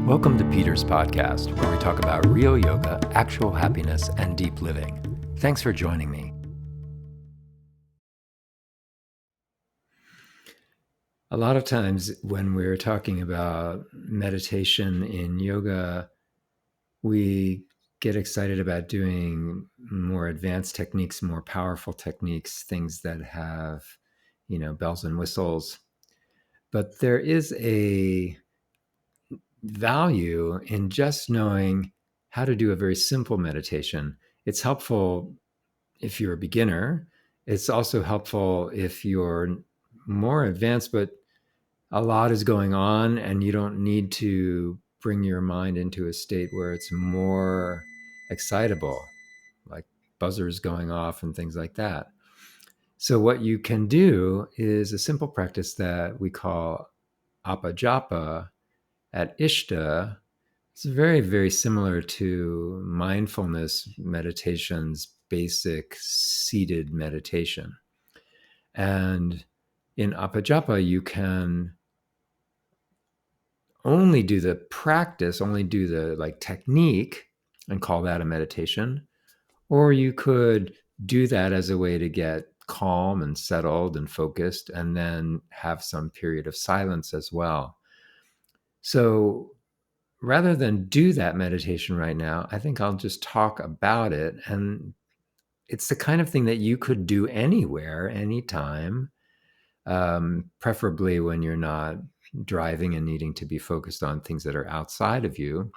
Welcome to Peter's podcast, where we talk about real yoga, actual happiness, and deep living. Thanks for joining me. A lot of times when we're talking about meditation in yoga, we get excited about doing more advanced techniques, more powerful techniques, things that have, bells and whistles. But there is a value in just knowing how to do a very simple meditation. It's helpful if you're a beginner. It's also helpful if you're more advanced, but a lot is going on and you don't need to bring your mind into a state where it's more excitable, like buzzers going off and things like that. So what you can do is a simple practice that we call apajapa at Ishta. It's very, very similar to mindfulness meditation's basic seated meditation. And in apajapa, you can only do the practice, only do the technique and call that a meditation. Or you could do that as a way to get calm and settled and focused, and then have some period of silence as well. So rather than do that meditation right now, I think I'll just talk about it. And it's the kind of thing that you could do anywhere, anytime, preferably when you're not driving and needing to be focused on things that are outside of you.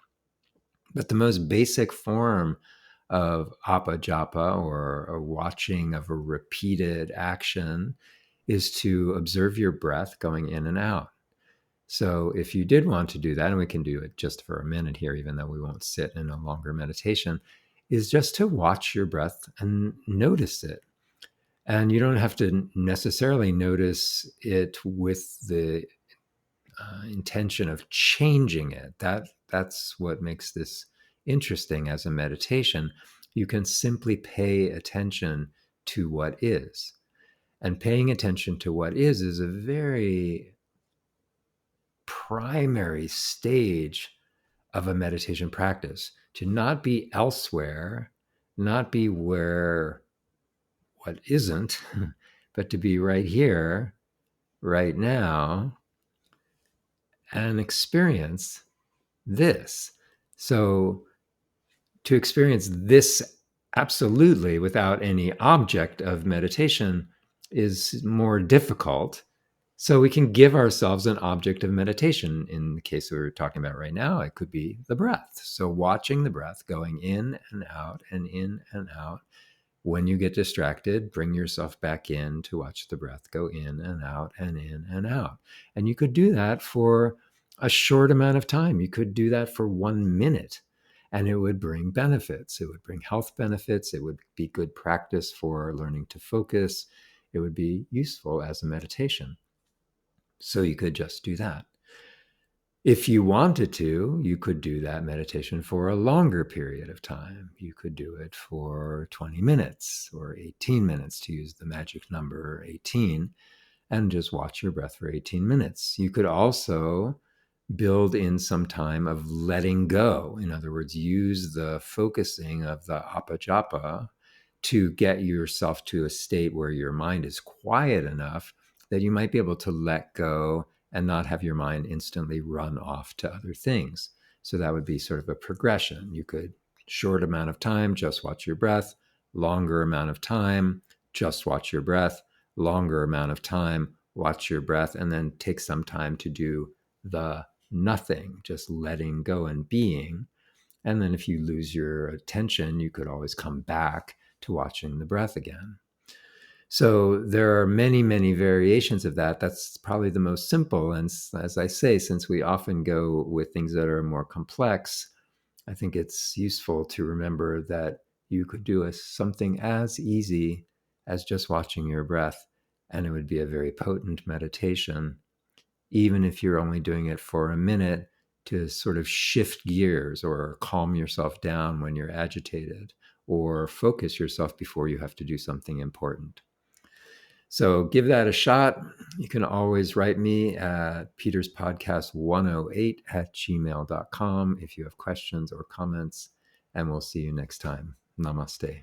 But the most basic form of apajapa, or a watching of a repeated action, is to observe your breath going in and out. So if you did want to do that, and we can do it just for a minute here, even though we won't sit in a longer meditation, is just to watch your breath and notice it. And you don't have to necessarily notice it with the intention of changing it. That's what makes this interesting as a meditation. You can simply pay attention to what is. And paying attention to what is a very primary stage of a meditation practice. To not be elsewhere, not be where what isn't, but to be right here, right now, and experience this. So to experience this absolutely without any object of meditation is more difficult. So we can give ourselves an object of meditation. In the case we're talking about right now, it could be the breath. So watching the breath going in and out and in and out. When you get distracted, bring yourself back in to watch the breath go in and out and in and out. And you could do that for a short amount of time. You could do that for 1 minute, and it would bring benefits. It would bring health benefits. It would be good practice for learning to focus. It would be useful as a meditation. So you could just do that. If you wanted to, you could do that meditation for a longer period of time. You could do it for 20 minutes or 18 minutes, to use the magic number 18, and just watch your breath for 18 minutes. You could also build in some time of letting go. In other words, use the focusing of the apajapa to get yourself to a state where your mind is quiet enough that you might be able to let go and not have your mind instantly run off to other things. So that would be sort of a progression. You could, short amount of time, just watch your breath, longer amount of time, just watch your breath, longer amount of time, watch your breath, and then take some time to do the nothing, just letting go and being. And then if you lose your attention, you could always come back to watching the breath again. So there are many, many variations of that. That's probably the most simple. And as I say, since we often go with things that are more complex, I think it's useful to remember that you could do something as easy as just watching your breath, and it would be a very potent meditation, even if you're only doing it for a minute, to sort of shift gears or calm yourself down when you're agitated, or focus yourself before you have to do something important. So give that a shot. You can always write me at peterspodcast108@gmail.com if you have questions or comments, and we'll see you next time. Namaste.